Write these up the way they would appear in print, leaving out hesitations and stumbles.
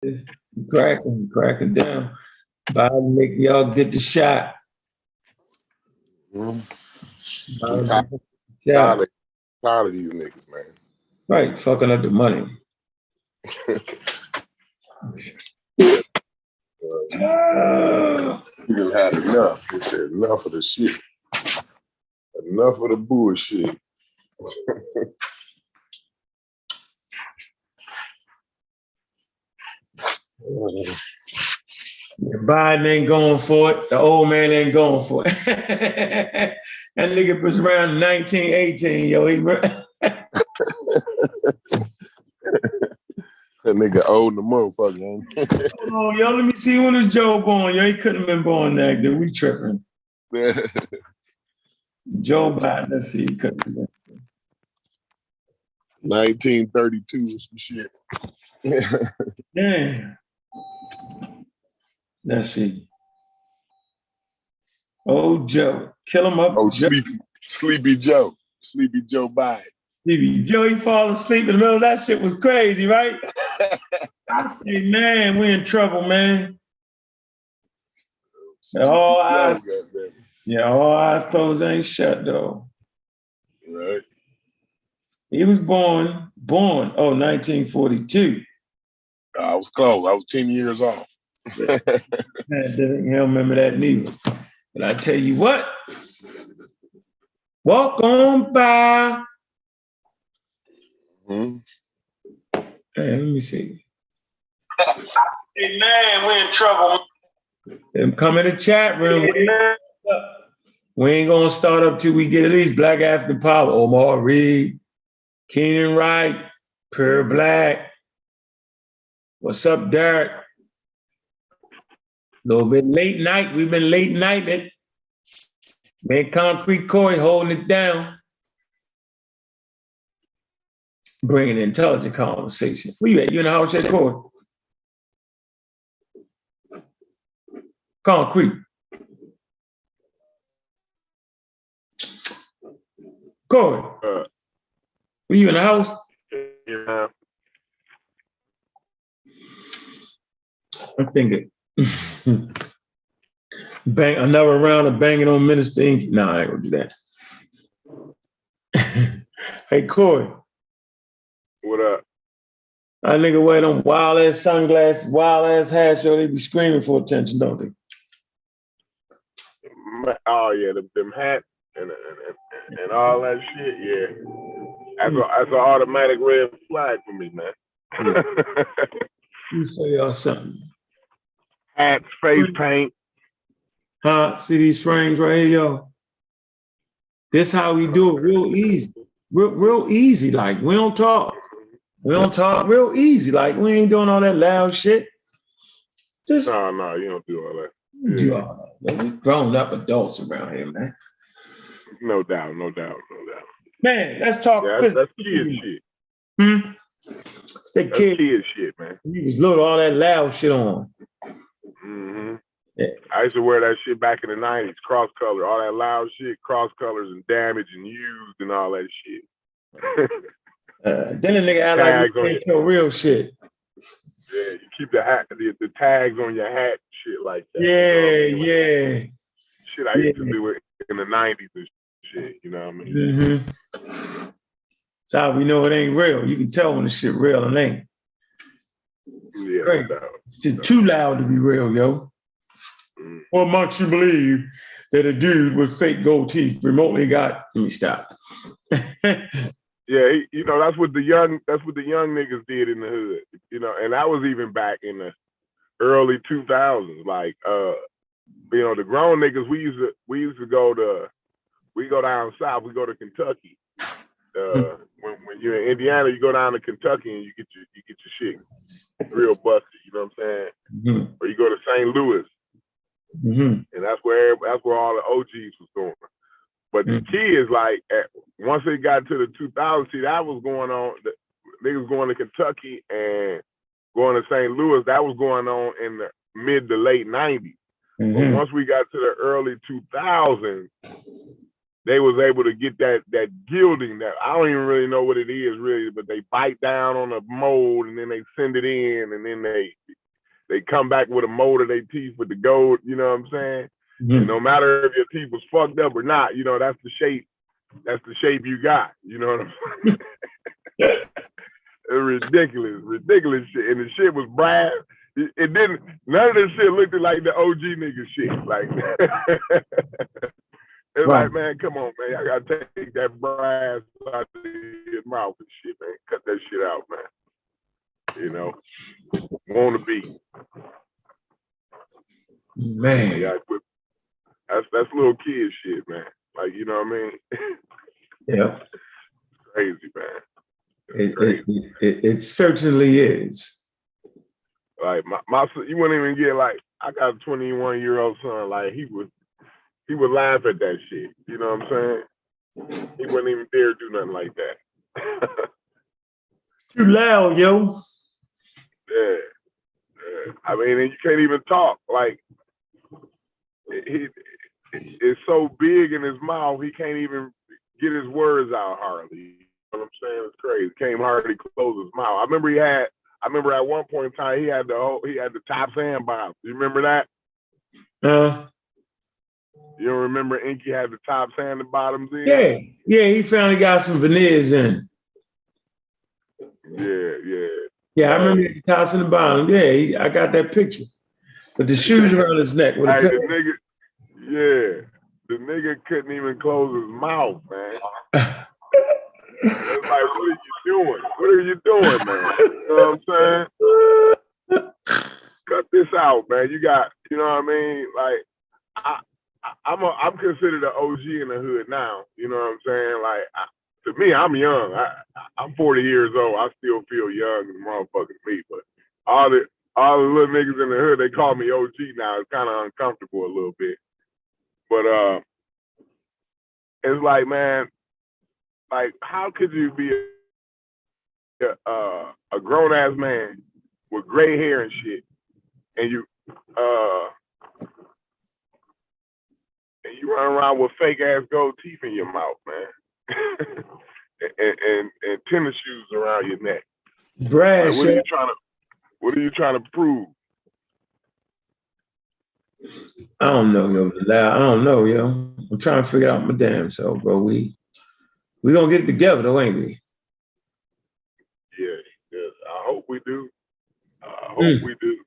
It's cracking down. Biden make y'all get the shot. I'm Biden tired, get the shot. tired of these niggas, man. Right, fucking up the money. Niggas had enough. They said enough of the shit. Enough of the bullshit. Biden ain't going for it. The old man ain't going for it. That nigga was around 1918, yo. That nigga old the motherfucker, ain't Oh, yo, let me see when is Joe born. Yo, he couldn't have been born that good. We tripping. Joe Biden, let's see, he couldn't have been. 1932 or some shit. Damn. Let's see. Oh, Joe. Kill him up. Oh, Joe. Sleepy Joe Biden. Joe, he fall asleep in the middle of that shit was crazy, right? I say, man, we in trouble, man. All eyes closed ain't shut, though. Right. He was born, 1942. I was close. I was 10 years old. Yeah. He don't remember that neither. But I tell you what, walk on by. Mm-hmm. Hey, let me see. Hey, man, we're in trouble. Come in the chat room. We ain't gonna start up till we get at least Black African Power. Omar Reed, Keenan Wright, Pure Black. What's up, Derek? A little bit late night. We've been late nighting. Man, Concrete Corey holding it down. Bringing intelligent conversation. Where you at? You in the house yet, Corey? Concrete. Corey. Were you in the house? Yeah. I'm thinking. Bang another round of banging on Minister Inky. No, I ain't gonna do that. Hey, Corey. What up? That nigga wear them wild ass sunglasses, wild ass hats, yo, they be screaming for attention, don't they? Oh yeah, them hats and all that shit. Yeah, that's an automatic red flag for me, man. You show y'all something. Hats, face paint. Huh? See these frames right here, yo? This how we do it, real easy. Real easy. Like we don't talk real easy. Like we ain't doing all that loud shit. Just no, you don't do all that. Do all that. We grown up adults around here, man. No doubt. Man, let's talk. Yeah, that's kid shit. It's that kid shit, man. You was loading all that loud shit on. Mm-hmm. Yeah. I used to wear that shit back in the 90s, cross color, all that loud shit, cross colors and damage and used and all that shit. Then the nigga act like he can't tell real shit. Yeah, you keep the hat, the tags on your hat, shit like that. Yeah, you know yeah. Shit I used to do it in the 90s and shit, you know what I mean? Mm-hmm. That's how we know it ain't real. You can tell when the shit real and ain't. Yeah, no doubt. It's too loud to be real, yo. What makes you believe that a dude with fake gold teeth remotely got? Let me stop. Yeah, that's what the young niggas did in the hood, and that was even back in the early 2000s. Like, the grown niggas, we used to go down south. We go to Kentucky. When you're in Indiana, you go down to Kentucky and you get your shit real busted. You know what I'm saying? Mm-hmm. Or you go to St. Louis, and that's where all the OGs was going. But the kids, like, once they got to the 2000s, see, that was going on. The niggas going to Kentucky and going to St. Louis, that was going on in the mid to late 90s. But once we got to the early 2000s, they was able to get that gilding that I don't even really know what it is really, but they bite down on a mold and then they send it in and then they come back with a mold of their teeth with the gold, you know what I'm saying? Mm-hmm. And no matter if your teeth was fucked up or not, you know, that's the shape you got, you know what I'm saying? ridiculous shit. And the shit was brass. It didn't, none of this shit looked like the OG nigga shit. Like, it's like, man, come on, man. I gotta take that brass out of his mouth and shit, man. Cut that shit out, man. You know, wanna be. Man. Yeah, that's little kid shit, man. Like, you know what I mean? Yeah. Crazy, man. It certainly is. Like my son, you wouldn't even get like, I got a 21-year-old son, like he would laugh at that shit. You know what I'm saying? He wouldn't even dare do nothing like that. Too loud, yo. Yeah. I mean, and you can't even talk. Like it's so big in his mouth, he can't even get his words out hardly. You know what I'm saying? It's crazy. Can't hardly close his mouth. I remember at one point in time he had the top sand bombs. You remember that? You don't remember Inky had the top sand and bottoms in? Yeah, he finally got some veneers in. Yeah, I remember the tops and the bottom. Yeah, I got that picture. With the shoes around his neck. With hey, the nigga couldn't even close his mouth, man. It's like, what are you doing? What are you doing, man? You know what I'm saying? Cut this out, man. You got, you know what I mean? Like, I'm considered an OG in the hood now. You know what I'm saying? Like, to me, I'm young. I'm 40 years old. I still feel young as motherfucking me. But all the little niggas in the hood, they call me OG now. It's kind of uncomfortable a little bit. But it's like, man, like, how could you be a grown ass man with gray hair and shit, and you run around with fake ass gold teeth in your mouth, man, and tennis shoes around your neck? Brad, like, what are you trying to prove? I don't know, yo. I don't know, yo. I'm trying to figure out my damn self, bro. We gonna get it together, though, ain't we? Yeah. I hope we do. We do.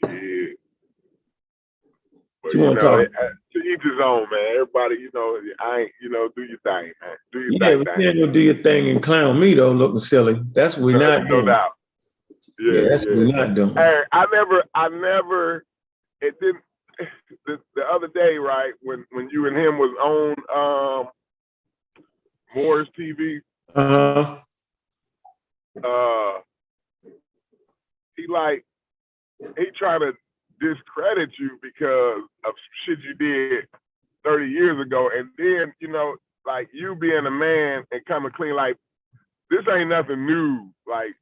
Shit. But you want to talk? To each his own, man. Everybody, you know, do your thing, man. Do your thing. Yeah, but you ain't gonna do your thing and clown me though, looking silly. That's what we're not doing. No doubt. Yeah, that's what we're not doing. Hey, I never. It didn't. The other day, right, when you and him was on Moore's TV. He tried to discredit you because of shit you did 30 years ago, and then, you know, like, you being a man and coming clean, like, this ain't nothing new. Like,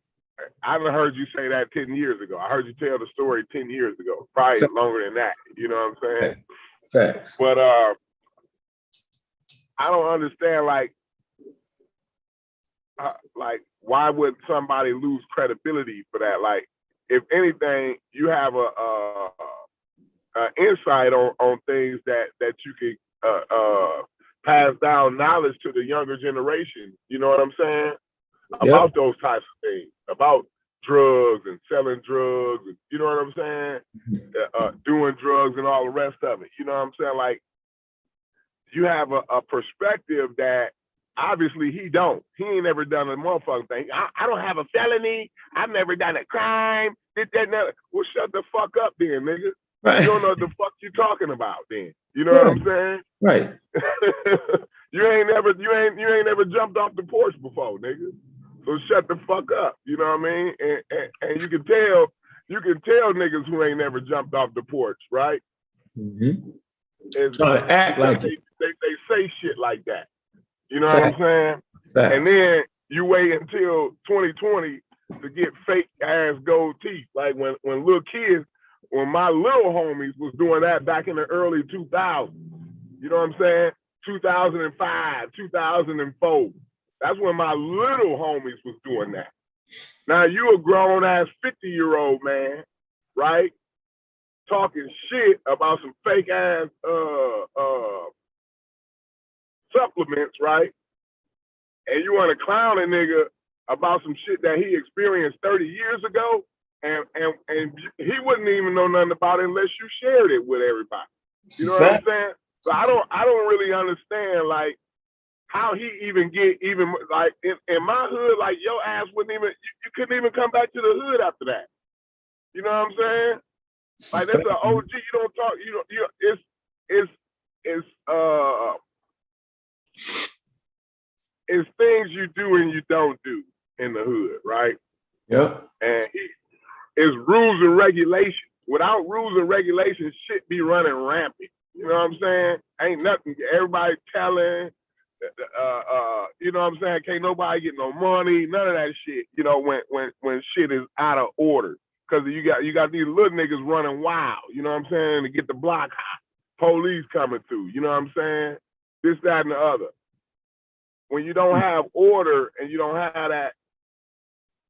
I haven't heard you say that 10 years ago. I heard you tell the story 10 years ago, probably longer than that. You know what I'm saying? Facts. But I don't understand, like, why would somebody lose credibility for that? Like, if anything, you have a insight on things that you can pass down knowledge to the younger generation. You know what I'm saying? About those types of things, about drugs and selling drugs, and, you know what I'm saying? Doing drugs and all the rest of it. You know what I'm saying? Like, you have a perspective that obviously he don't. He ain't never done a motherfucking thing. I don't have a felony. I've never done a crime. Did that never. Well, shut the fuck up then, nigga. Right. You don't know what the fuck you talking about then. You know what I'm saying? Right. You ain't never jumped off the porch before, nigga. So shut the fuck up. You know what I mean? And you can tell niggas who ain't never jumped off the porch, right? Mm-hmm. Trying to act like it. They say shit like that. You know what I'm saying? Facts. And then you wait until 2020 to get fake ass gold teeth. Like when little kids when my little homies was doing that back in the early 2000s. You know what I'm saying? 2005, 2004. That's when my little homies was doing that. Now you a grown ass 50-year-old man, right? Talking shit about some fake ass supplements, right? And you want to clown a nigga about some shit that he experienced 30 years ago, and he wouldn't even know nothing about it unless you shared it with everybody. You know what I'm saying? So I don't really understand like how he even get even like in my hood, like your ass wouldn't even you couldn't even come back to the hood after that. You know what I'm saying? Like that's an OG. You don't talk. It's things you do and you don't do in the hood, right? Yep. And it's rules and regulations. Without rules and regulations, shit be running rampant. You know what I'm saying? Ain't nothing. Everybody telling. You know what I'm saying? Can't nobody get no money. None of that shit. You know when shit is out of order. Because you got these little niggas running wild, you know what I'm saying, to get the block hot. Police coming through, you know what I'm saying? This, that, and the other. When you don't have order and you don't have that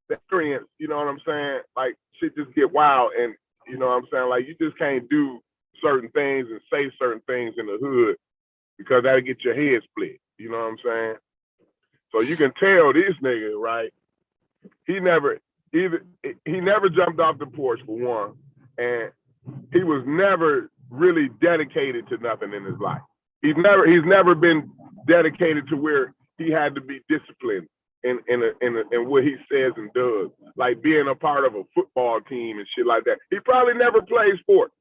experience, you know what I'm saying? Like shit just get wild, and you know what I'm saying? Like you just can't do certain things and say certain things in the hood because that'll get your head split. You know what I'm saying? So you can tell this nigga, right? He never jumped off the porch for one, and he was never really dedicated to nothing in his life. He's never been dedicated to where he had to be disciplined in what he says and does, like being a part of a football team and shit like that. He probably never played sports.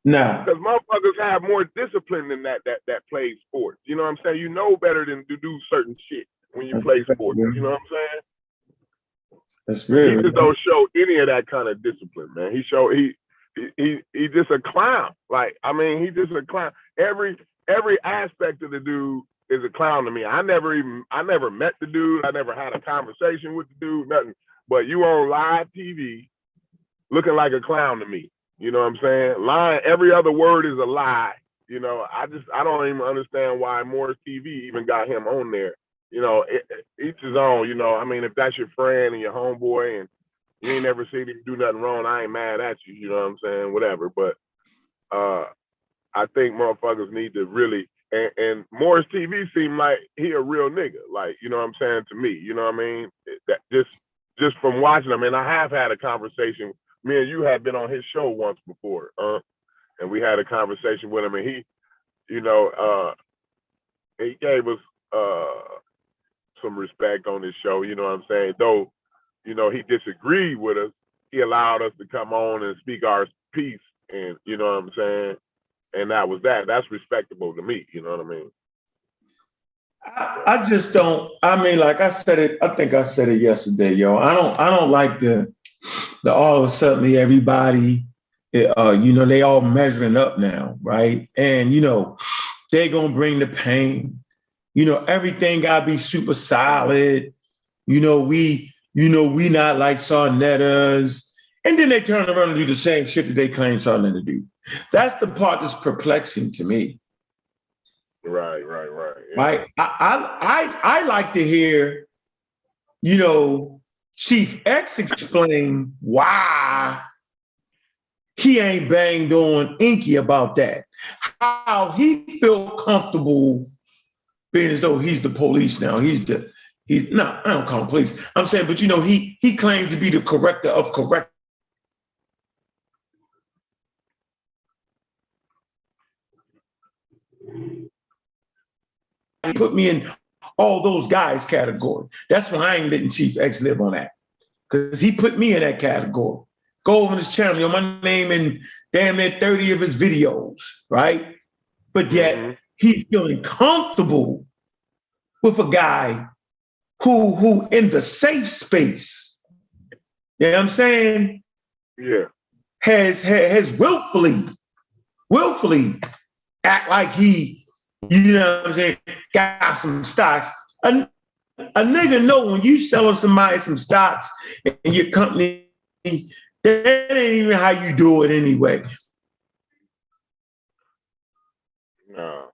Nah. Because motherfuckers have more discipline than that play sports. You know what I'm saying? You know better than to do certain shit when you play sports. You know what I'm saying? That's really. He just don't show any of that kind of discipline, man. He just a clown. Like, I mean, he just a clown. Every aspect of the dude is a clown to me. I never met the dude. I never had a conversation with the dude, nothing. But you on live TV looking like a clown to me. You know what I'm saying? Lying, every other word is a lie. You know, I don't even understand why Moore's TV even got him on there. You know, each his own, you know. I mean, if that's your friend and your homeboy and you ain't never seen him do nothing wrong, I ain't mad at you, you know what I'm saying? Whatever. But I think motherfuckers need to really, and Moore's TV seemed like he a real nigga, like, you know what I'm saying, to me, you know what I mean? That just from watching him, and I have had a conversation. Me and you had been on his show once before, and we had a conversation with him, and he, you know, he gave us some respect on his show, you know what I'm saying? Though, you know, he disagreed with us, he allowed us to come on and speak our piece, and you know what I'm saying? And that was that. That's respectable to me, you know what I mean? I just don't, I mean, like I said it, I think I said it yesterday, yo. I don't like the all of a sudden everybody, you know, they all measuring up now, right? And, you know, they gonna bring the pain. You know, everything gotta be super solid. You know, we not like Sarnettas. And then they turn around and do the same shit that they claim Sarnetta do. That's the part that's perplexing to me. Right. Yeah. Right. I like to hear, you know, Chief X explain why he ain't banged on Inky about that. How he felt comfortable being as though he's the police now. No, I don't call him police. I'm saying, but you know, he claimed to be the corrector of correct. He put me in all those guys category. That's why I ain't letting Chief X live on that. Because he put me in that category. Go over his channel, you know, my name in damn near 30 of his videos, right? But yet he's feeling comfortable with a guy who in the safe space, you know what I'm saying? Yeah. Has willfully act like he, you know what I'm saying, got some stocks. A nigga know when you selling somebody some stocks and your company That ain't even how you do it anyway. No.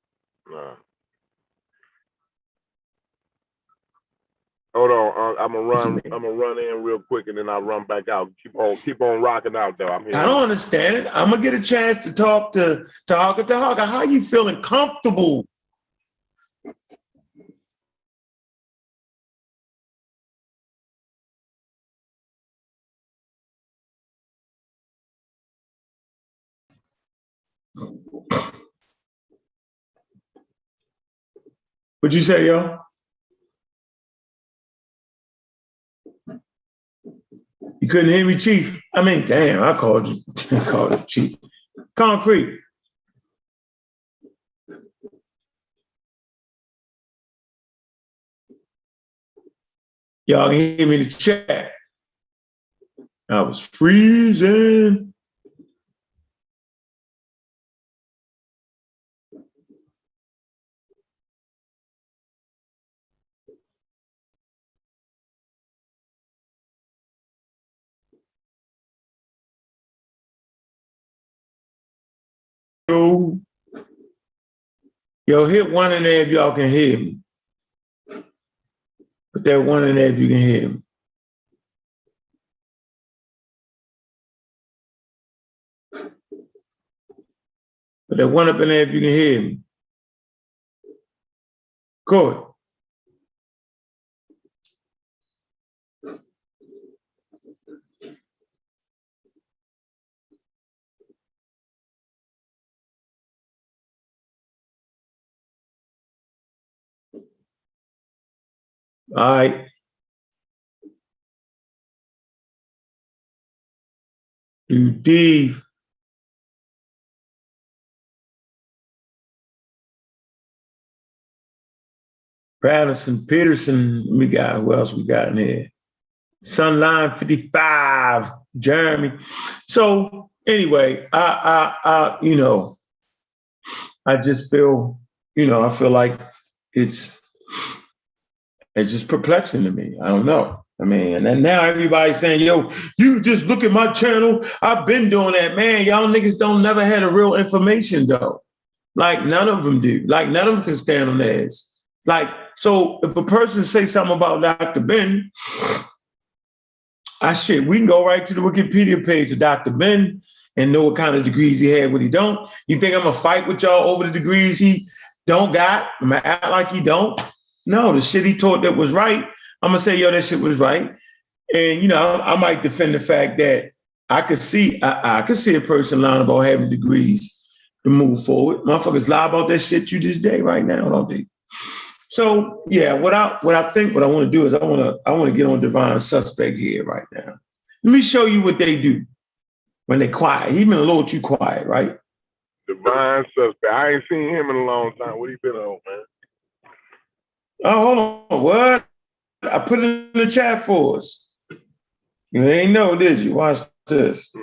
Hold on, I'm gonna run in real quick and then I'll run back out. Keep on rocking out though. I'm here. I don't understand it. I'm gonna get a chance to talk to Hawker. How you feeling comfortable? What'd you say, yo? You couldn't hear me, Chief? I mean, damn, I called you. I called you Chief. Concrete. Y'all can hear me in the chat. I was freezing. Yo, hit one in there if y'all can hear me. Put that one in there if you can hear me. Put that one up in there if you can hear me. Good. All right. Do Dave. Patterson, Peterson. We got, who else we got in here? Sunline 55, Jeremy. So anyway, I I just feel, I feel like it's just perplexing to me. I don't know. I mean, and now everybody's saying, yo, you just look at my channel. I've been doing that, man. Y'all niggas don't never had a real information though. Like none of them do. Like none of them can stand on theirs. Like, so if a person say something about Dr. Ben, we can go right to the Wikipedia page of Dr. Ben and know what kind of degrees he had, what he don't. You think I'm gonna fight with y'all over the degrees he don't got? I'm gonna act like he don't? No, the shit he taught that was right, I'm gonna say, yo, that shit was right. And I might defend the fact that I could see a person lying about having degrees to move forward. Motherfuckers lie about that shit you just did right now, don't they? So yeah, what I want to do is I want to get on Divine Suspect here right now. Let me show you what they do when they quiet. He been a little too quiet, right? Divine Suspect. I ain't seen him in a long time. What he been on, man? Oh, hold on. What? I put it in the chat for us. You ain't know, did you? Watch this.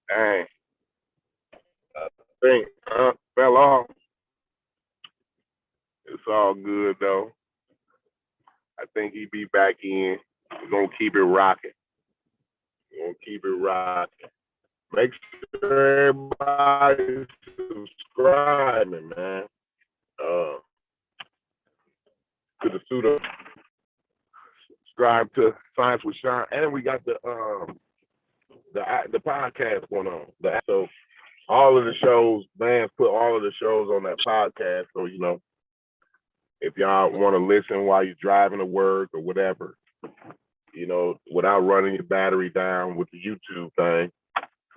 Dang. I think fell off. It's all good though. I think he be back in. We're gonna keep it rocking. Make sure everybody subscribing, man. To the Pseudo. Subscribe to Science with Sean, and we got the the podcast going on. So all of the shows, bands put all of the shows on that podcast. So, you know, if y'all want to listen while you're driving to work or whatever, you know, without running your battery down with the YouTube thing,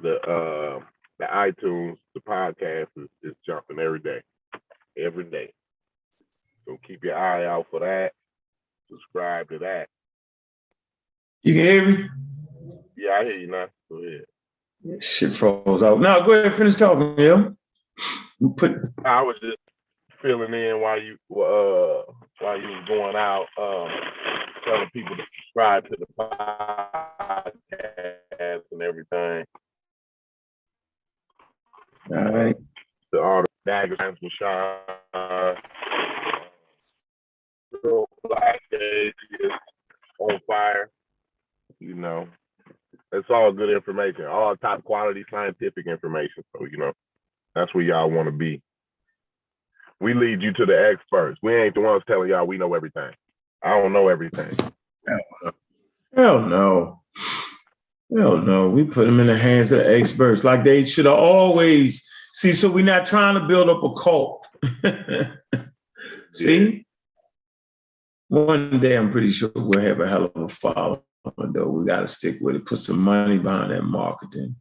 the iTunes, the podcast is jumping every day. Every day. So keep your eye out for that. Subscribe to that. You can hear me? Yeah, I hear you now. Go ahead. Shit froze out. Now go ahead, finish talking, yo. I was just filling in while you was going out, telling people to subscribe to the podcast and everything. All right. To all the daggers and shine. Black Days is on fire. You know, it's all good information, all top quality scientific information. So, you know, that's where y'all want to be. We lead you to the experts. We ain't the ones telling y'all we know everything. I don't know everything. Hell no. Hell no. We put them in the hands of the experts like they should have always. See, so we're not trying to build up a cult. See? One day I'm pretty sure we'll have a hell of a following, though. We got to stick with it, put some money behind that marketing.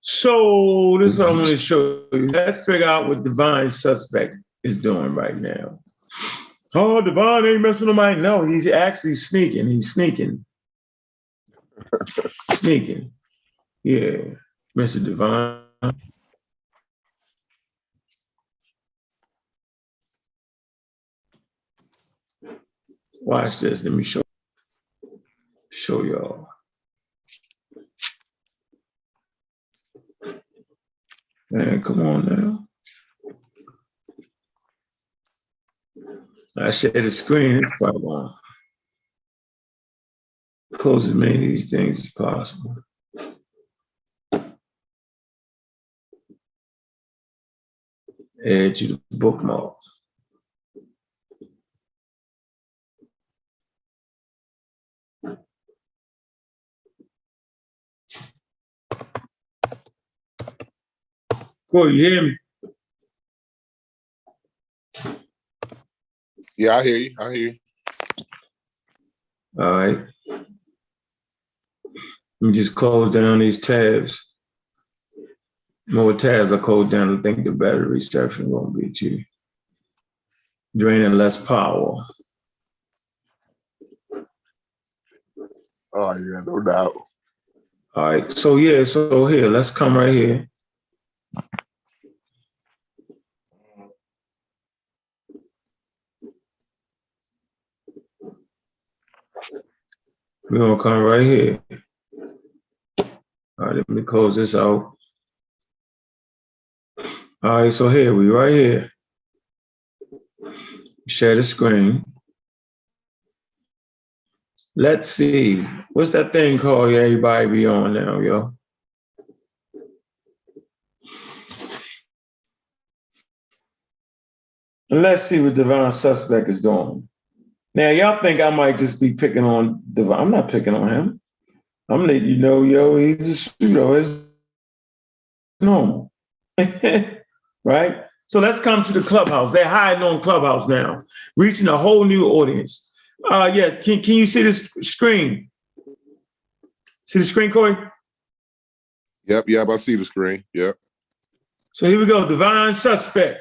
So this is what I want to show you. Let's figure out what Divine Suspect is doing right now. Oh, Divine ain't messing with nobody. No, he's actually sneaking. He's sneaking. Sneaking. Yeah, Mr. Divine. Watch this. Let me show y'all. Man, come on now. I share the screen. It's quite long. Close as many of these things as possible. Add to the bookmark. Cool, you hear me? Yeah, I hear you. I hear you. All right. Let me just close down these tabs. More tabs I close down, I think the battery reception won't be too draining less power. Oh yeah, no doubt. All right, so yeah, so here, let's come right here. We're gonna come right here. All right, let me close this out. All right, so here, we right here. Share the screen. Let's see, what's that thing called everybody be on now, yo? And let's see what Divine Suspect is doing. Now, y'all think I might just be picking on Divine. I'm not picking on him. I'm letting you know, yo, he's a pseudo. It's normal. Right? So let's come to the Clubhouse. They're hiding on Clubhouse now, reaching a whole new audience. Yeah, can you see this screen? See the screen, Corey? Yep, I see the screen. Yep. So here we go, Divine Suspect.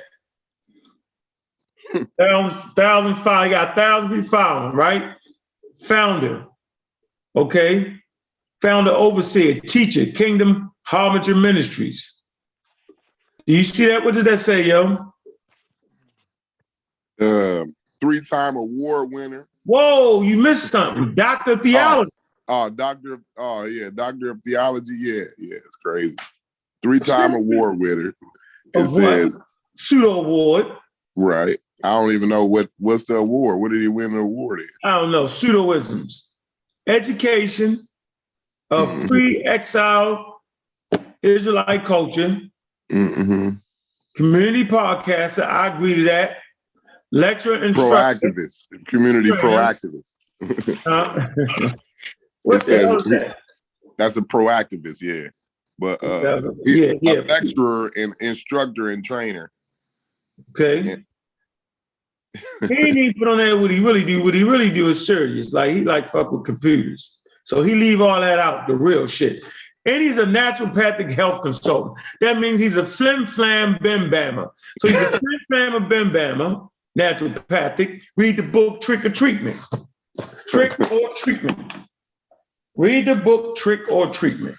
1,000 followers, got 1,000 people following, right? Founder, okay? Founder, overseer, teacher, Kingdom Harbinger Ministries. Do you see that? What did that say, yo? 3-time award winner. Whoa, you missed something. Doctor of Theology. Doctor of Theology. Yeah, it's crazy. 3-time award winner. It says Pseudo award. Right. I don't even know what's the award. What did he win the award in? I don't know. Pseudoisms. Education of pre-exile Israelite culture. Mm-hmm. Community podcaster. I agree to that. Lecturer, instructor. Proactivist. Community proactivist. What the hell is that? That's a proactivist, yeah. But a lecturer and instructor and trainer. Okay. And he ain't even put on that what he really do. What he really do is serious. Like he like fuck with computers. So he leave all that out, the real shit. And he's a naturopathic health consultant. That means he's a flim flam bim bammer. So he's a flim flam bim bammer, naturopathic. Read the book Trick or Treatment. Trick or Treatment. Read the book Trick or Treatment.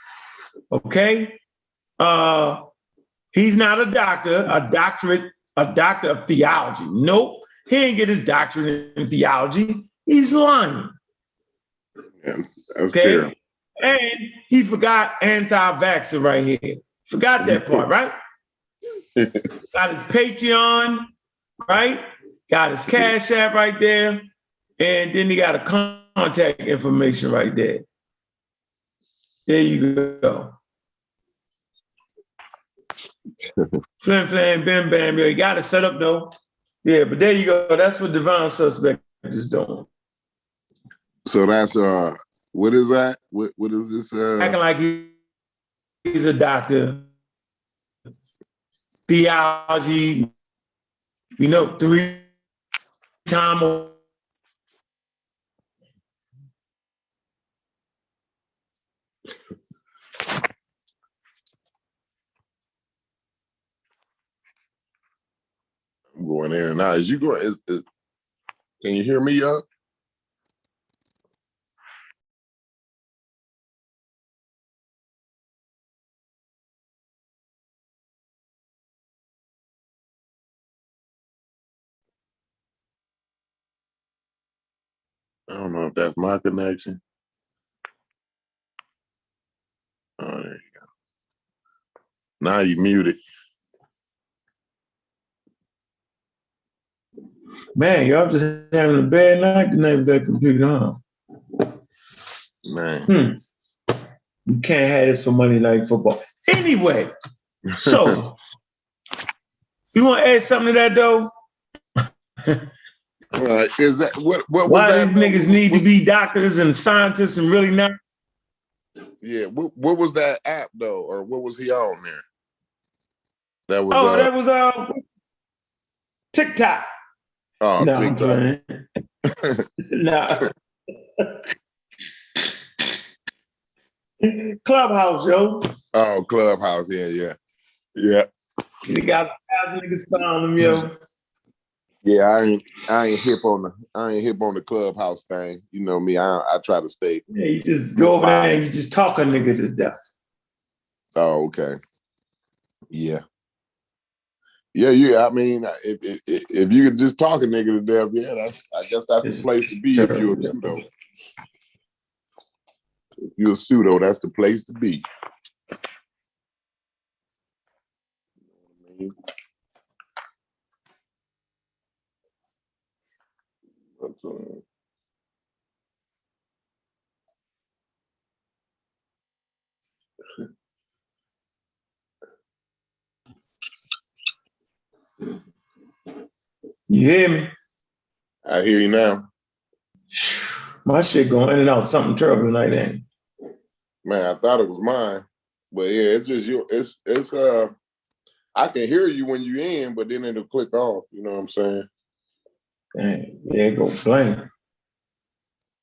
Okay? He's not a doctor, a doctor of theology. Nope. He ain't get his doctorate in theology. He's lying. Yeah, that's terrible. And he forgot anti-vaxxer right here. Forgot that part, right? Got his Patreon, right? Got his Cash App right there. And then he got a contact information right there. There you go. Flim flam, bam bam. You got it set up though. Yeah, but there you go. That's what Divine Suspect is doing. So that's what is that? What is this? Acting like he's a doctor. Theology, 3-time. I'm going in and out. Is you going? Can you hear me up? I don't know if that's my connection. Oh, there you go. Now you muted. Man, y'all just having a bad night tonight with that computer, huh? Man. You can't have this for Monday Night Football. Anyway, so you want to add something to that though? Is that what was why that? These niggas need to be doctors and scientists and really not? Yeah, what was that app though, or what was he on there? That was that was TikTok. Oh, no, TikTok. Nah. Clubhouse, yo. Oh, Clubhouse, yeah. You got 1,000 niggas following them, yo. Yeah, I ain't hip on the Clubhouse thing. You know me, I try to stay. Yeah, you just go over there and you just talk a nigga to death. Oh, okay. Yeah. I mean, if you could just talk a nigga to death, yeah, I guess that's the place to be if you're a pseudo. If you're a pseudo, that's the place to be. You hear me? I hear you now. My shit going in and out something terrible tonight, ain't it? Man, I thought it was mine. But yeah, it's just it's I can hear you when you in, but then it'll click off, you know what I'm saying? Dang, yeah, go blank.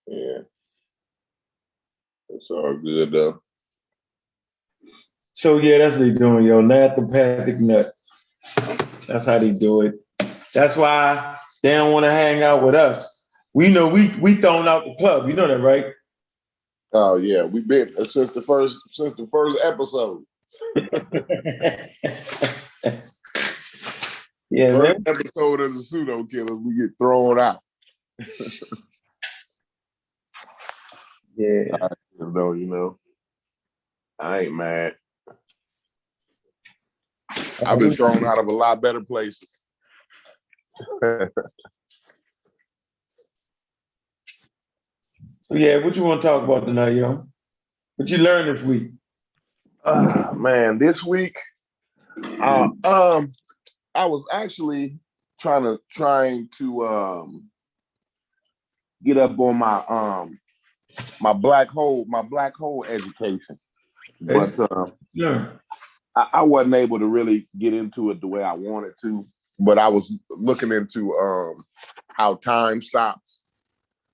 Yeah. It's all good though. So yeah, that's what they doing, yo. Naturopathic nut. That's how they do it. That's why they don't want to hang out with us. We know we thrown out the club. You know that, right? Oh yeah, we've been since the first episode. Yeah, first man. episode of the Pseudo Killers, we get thrown out. Yeah. Though, you know, I ain't mad. I've been thrown out of a lot better places. So yeah, what you want to talk about tonight, yo? What you learned this week? Man, this week, I was actually trying to get up on my my black hole education. But Yeah. I wasn't able to really get into it the way I wanted to. But I was looking into how time stops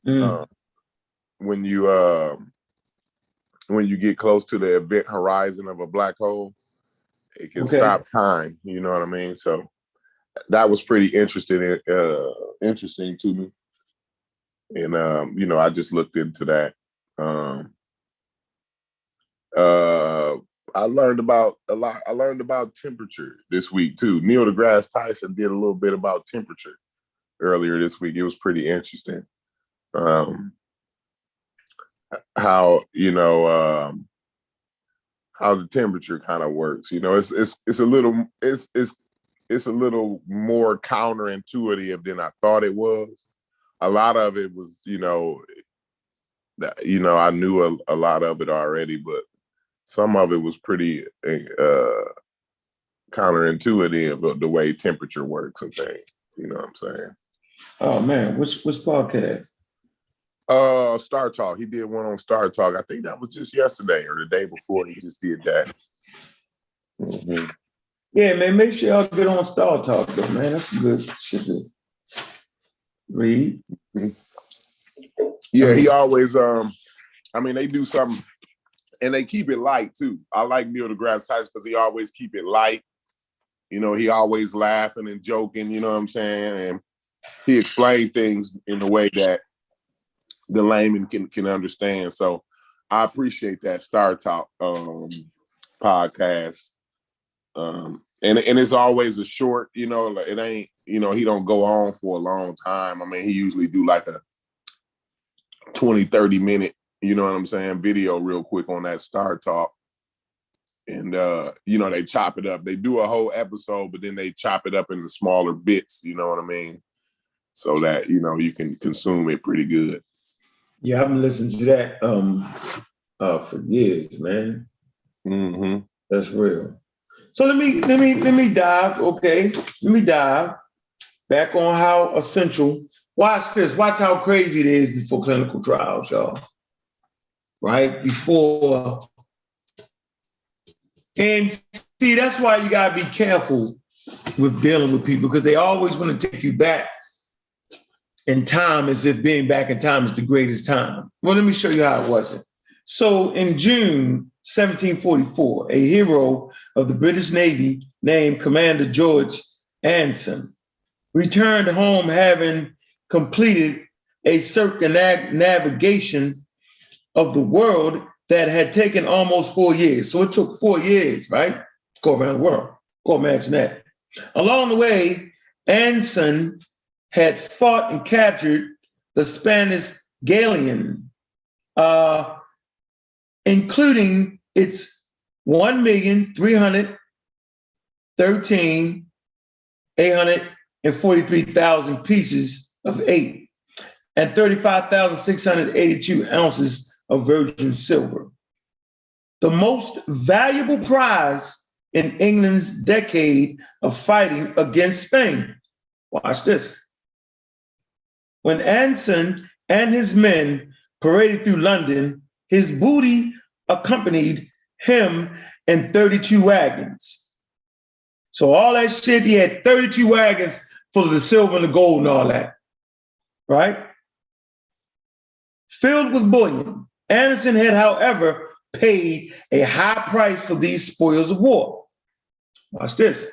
when you get close to the event horizon of a black hole. It can stop time. You know what I mean? So that was pretty interesting to me. And I just looked into that. I learned about a lot. I learned about temperature this week too. Neil deGrasse Tyson did a little bit about temperature earlier this week. It was pretty interesting. How how the temperature kind of works. It's a little more counterintuitive than I thought it was. A lot of it was, I knew a lot of it already, but some of it was pretty counterintuitive of the way temperature works and things. You know what I'm saying? Oh man, which podcast? Star Talk. He did one on Star Talk. I think that was just yesterday or the day before. He just did that. Mm-hmm. Yeah, man. Make sure y'all get on Star Talk, though, man. That's some good shit to read. Yeah, he always. They do something, and they keep it light too. I like Neil deGrasse Tyson because he always keep it light. He always laughing and joking. You know what I'm saying? And he explained things in a way that the layman can understand. So I appreciate that Star Talk podcast. And it's always a short, it ain't, he don't go on for a long time. I mean, he usually do like a 20, 30 minute, you know what I'm saying, video real quick on that Star Talk. And, they chop it up. They do a whole episode, but then they chop it up into smaller bits, you know what I mean? So that, you can consume it pretty good. Yeah, I've been listening to that for years, man. Mm-hmm. That's real. So let me dive. Okay, let me dive back on how essential. Watch this. Watch how crazy it is before clinical trials, y'all. Right before, and see that's why you gotta be careful with dealing with people because they always want to take you back in time as if being back in time is the greatest time. Well, let me show you how it wasn't. So in June 1744, a hero of the British Navy named Commander George Anson returned home having completed a circumnavigation of the world that had taken almost 4 years. So it took 4 years, right? To go around the world. Go imagine that. Along the way, Anson had fought and captured the Spanish galleon, including its 1,313,843,000 pieces of eight and 35,682 ounces of virgin silver. The most valuable prize in England's decade of fighting against Spain. Watch this. When Anson and his men paraded through London, his booty accompanied him in 32 wagons. So all that shit, he had 32 wagons full of the silver and the gold and all that, right? Filled with bullion. Anderson had, however, paid a high price for these spoils of war. Watch this.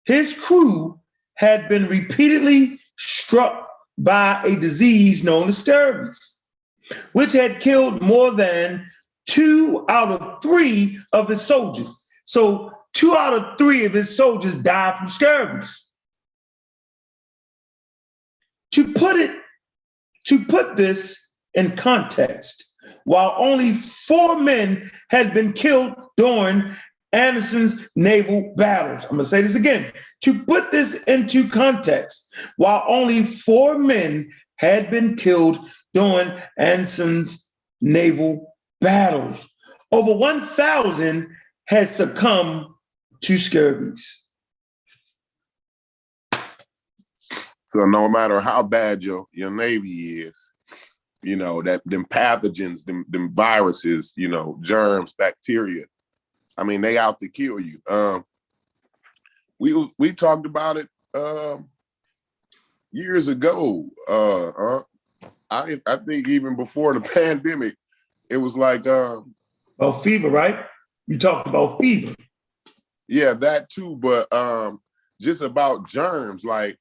His crew had been repeatedly struck by a disease known as scurvy, which had killed more than 2 out of 3 of his soldiers. So 2 out of 3 of his soldiers died from scurvy. To put this in context, while only 4 men had been killed during Anderson's naval battles. I'm going to say this again. To put this into context, while only 4 men had been killed during Anderson's naval battles, over 1,000 had succumbed to scurvy. So no matter how bad your Navy is, you know, that them pathogens, them viruses, you know, germs, bacteria. I mean, they out to kill you. We talked about it years ago. I think even before the pandemic, it was like about fever, right? You talked about fever. Yeah, that too, but just about germs, like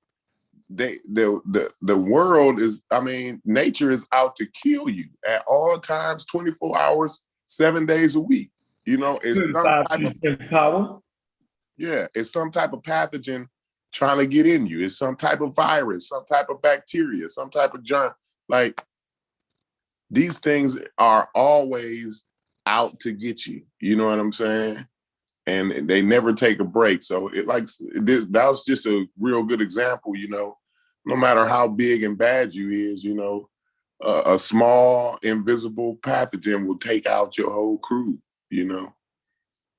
the world is, I mean, nature is out to kill you at all times, 24 hours, 7 days a week. You know, it's some type of power. Yeah, it's some type of pathogen trying to get in you. It's some type of virus, some type of bacteria, some type of germ. Like, these things are always out to get you. You know what I'm saying? And they never take a break. So that was just a real good example, you know, no matter how big and bad you is, you know, a small invisible pathogen will take out your whole crew, you know,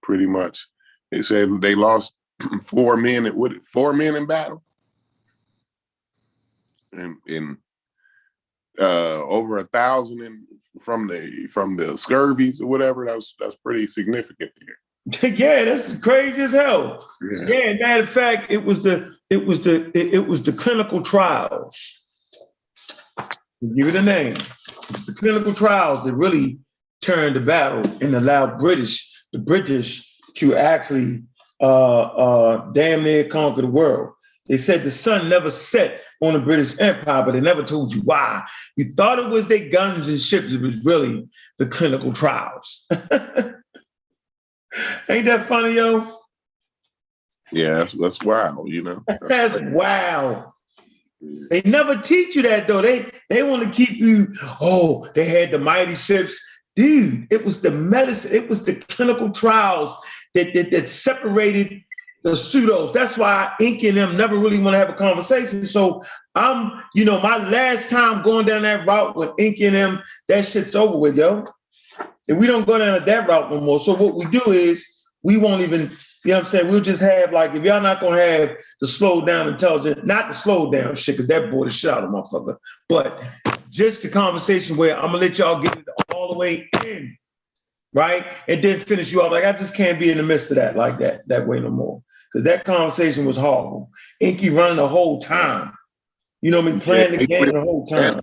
pretty much. They said they lost 4 men in battle. And over 1,000 from the scurvies or whatever. That's pretty significant here. Yeah, that's crazy as hell. Yeah, matter of fact, it was the clinical trials. Give it a name. It's the clinical trials that really turned the battle and allowed the British to actually damn near conquer the world. They said the sun never set on the British Empire, but they never told you why. You thought it was their guns and ships. It was really the clinical trials. Ain't that funny, yo? Yeah, that's wild, you know. That's wild. They never teach you that, though. They want to keep you, oh, they had the mighty ships. Dude, it was the medicine, it was the clinical trials that separated the pseudos. That's why Inky and them never really want to have a conversation. So my last time going down that route with Inky and them, that shit's over with, yo. And we don't go down that route no more. So what we do is we won't even, you know what I'm saying? We'll just have, like, if y'all not gonna have the slow down intelligence, not the slow down shit, because that bored the shit out of motherfucker, but just the conversation where I'm gonna let y'all get it all the way in, right? And then finish you off. Like, I just can't be in the midst of that like that way no more. Because that conversation was horrible. Inky running the whole time. You know what I mean? Playing the game the whole time.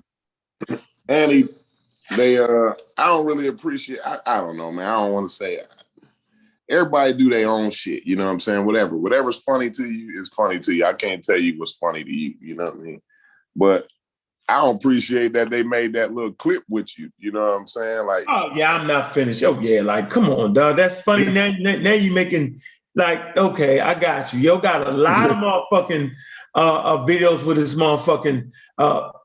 And I don't really appreciate, I don't know, man. I don't want to say it. Everybody do their own shit, you know what I'm saying? Whatever's funny to you is funny to you. I can't tell you what's funny to you, you know what I mean? But I don't appreciate that they made that little clip with you, you know what I'm saying? Like, oh yeah, I'm not finished. Oh yeah, like, come on, dog. That's funny. Now you making, like, okay, I got you. Yo got a lot of motherfucking videos with his motherfucking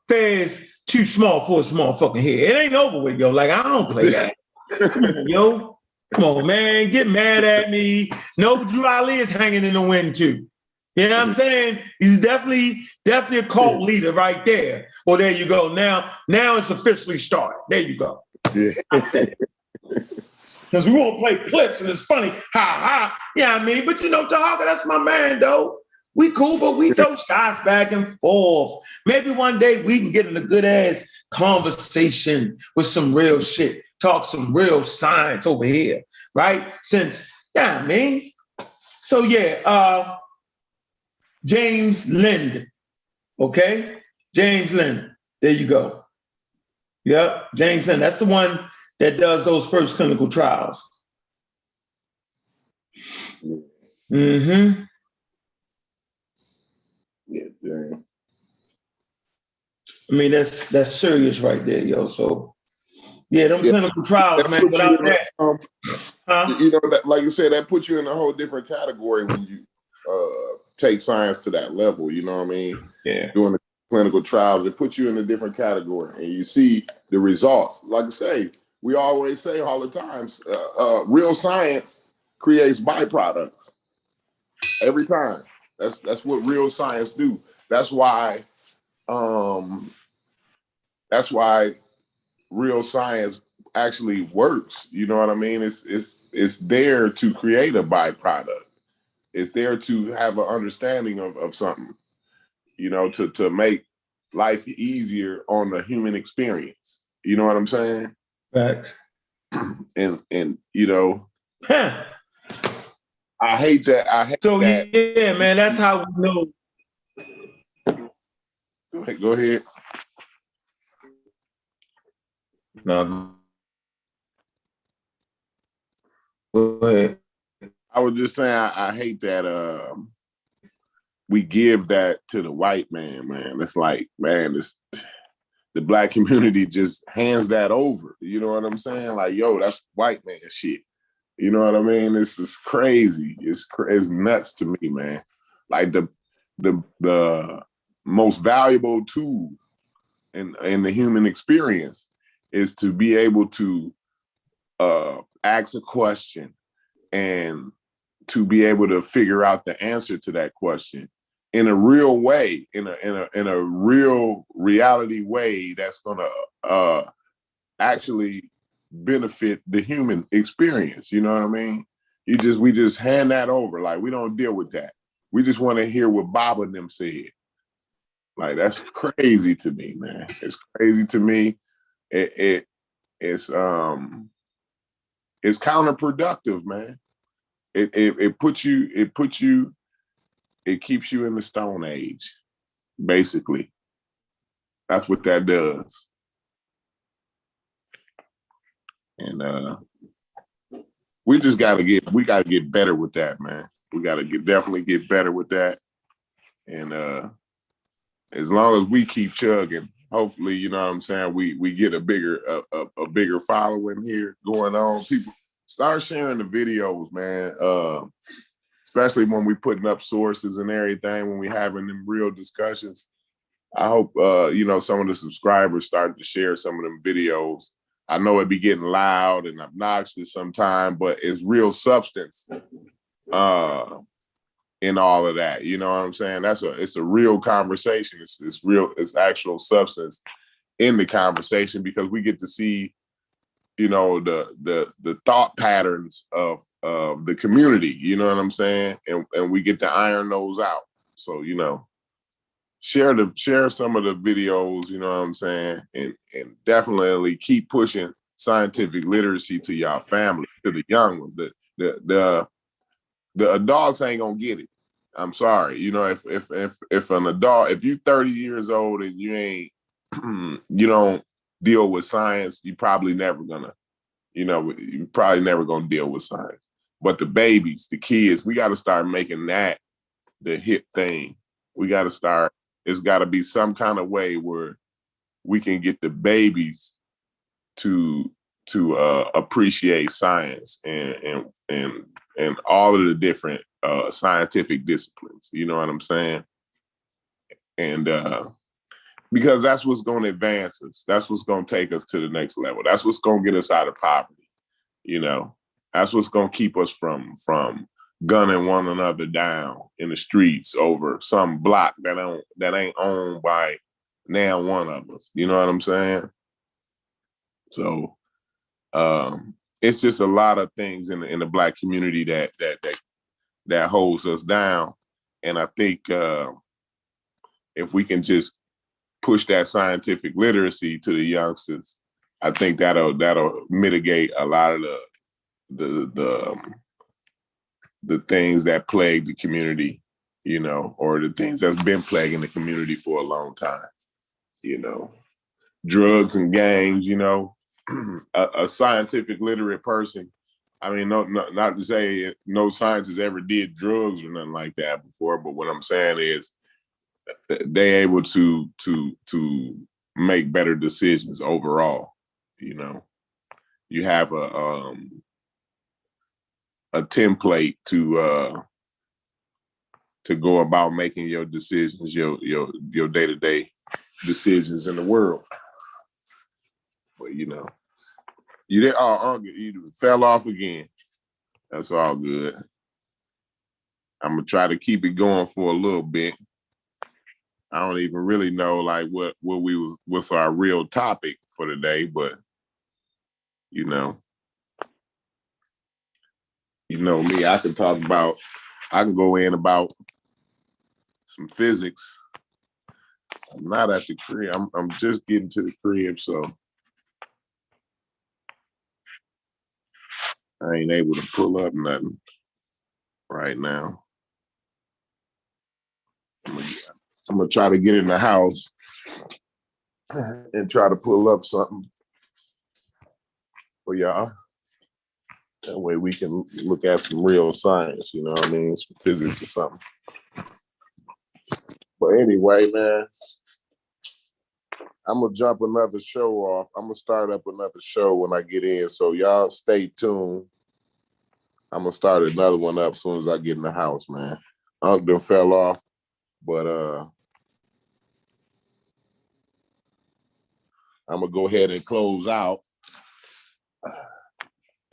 fez too small for his motherfucking head. It ain't over with, yo. Like, I don't play that. Come on, yo. Come on, man. Get mad at me. No, Drew Ali is hanging in the wind too. You know what I'm saying? He's definitely a cult leader right there. Well, there you go. Now it's officially started. There you go. Yeah. I said it. Because we won't play clips and it's funny. Ha ha. Yeah, I mean, but Tahaka, that's my man, though. We cool, but we throw shots back and forth. Maybe one day we can get in a good ass conversation with some real shit. Talk some real science over here, right? So yeah, James Lind, okay? James Lind, there you go. Yep, James Lind, that's the one that does those first clinical trials. Mm-hmm. Yeah. I mean, that's serious right there, yo. So yeah, them clinical trials, man. Without that, you know, that, like you said, that puts you in a whole different category when you take science to that level. You know what I mean? Yeah. Doing the clinical trials, it puts you in a different category, and you see the results. Like I say, we always say all the time, real science creates byproducts every time. That's what real science do. That's why real science actually works. You know what I mean? It's there to create a byproduct. It's there to have an understanding of something, you know, to make life easier on the human experience. You know what I'm saying? Facts. And you know, Huh. I hate that. I hate So that. yeah, man, that's how we know. Go ahead. No, go ahead. I was just saying I hate that we give that to the white man, man. It's like, man, the black community just hands that over. You know what I'm saying? Like, yo, that's white man shit. You know what I mean? This is crazy. It's nuts to me, man. Like the most valuable tool in the human experience is to be able to ask a question and to be able to figure out the answer to that question in a real way, in a real reality way that's gonna actually benefit the human experience. You know what I mean? We just hand that over. Like, we don't deal with that. We just want to hear what Bob and them said. Like, that's crazy to me, man. It's crazy to me. It's counterproductive, man. It keeps you in the Stone Age, basically. That's what that does. And we gotta get better with that, man. We gotta definitely get better with that. And as long as we keep chugging, hopefully, you know what I'm saying, we get a bigger following here going on. People start sharing the videos, man. Especially when we putting up sources and everything, when we having them real discussions. I hope some of the subscribers started to share some of them videos. I know it be getting loud and obnoxious sometimes, but it's real substance in all of that. You know what I'm saying? It's a real conversation. It's actual substance in the conversation, because we get to see, you know, the thought patterns of the community. You know what I'm saying? And we get to iron those out. So, you know, share some of the videos, you know what I'm saying? And definitely keep pushing scientific literacy to y'all family, to the young ones. The adults ain't gonna get it. I'm sorry. You know, if an adult, if you're 30 years old and you ain't you don't deal with science, you're probably never gonna deal with science. But the babies, the kids, we gotta start making that the hip thing. We gotta start. It's got to be some kind of way where we can get the babies to appreciate science and all of the different scientific disciplines. You know what I'm saying? And because that's what's going to advance us. That's what's going to take us to the next level. That's what's going to get us out of poverty. You know, that's what's going to keep us from gunning one another down in the streets over some block that ain't owned by now one of us. You know what I'm saying? So it's just a lot of things in the Black community that holds us down. And I think if we can just push that scientific literacy to the youngsters, I think that'll mitigate a lot of the things that plague the community, you know, or the things that's been plaguing the community for a long time, you know. Drugs and gangs, you know. A scientific literate person, I mean, not to say no scientists ever did drugs or nothing like that before, but what I'm saying is they able to make better decisions overall, you know. You have a template to go about making your decisions, your day-to-day decisions in the world. But you know, you fell off again. That's all good. I'm gonna try to keep it going for a little bit. I don't even really know like what's our real topic for today, but you know me, I can go in about some physics. I'm not at the crib. I'm just getting to the crib, so I ain't able to pull up nothing right now. I'm gonna try to get in the house and try to pull up something for y'all. That way we can look at some real science, you know what I mean? Some physics or something. But anyway, man, I'm gonna jump another show off. I'm gonna start up another show when I get in. So y'all stay tuned. I'm gonna start another one up as soon as I get in the house, man. Unc done fell off, but I'm gonna go ahead and close out.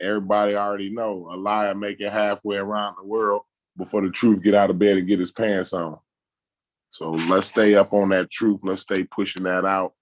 Everybody already know a liar make it halfway around the world before the truth get out of bed and get his pants on. So let's stay up on that truth. Let's stay pushing that out.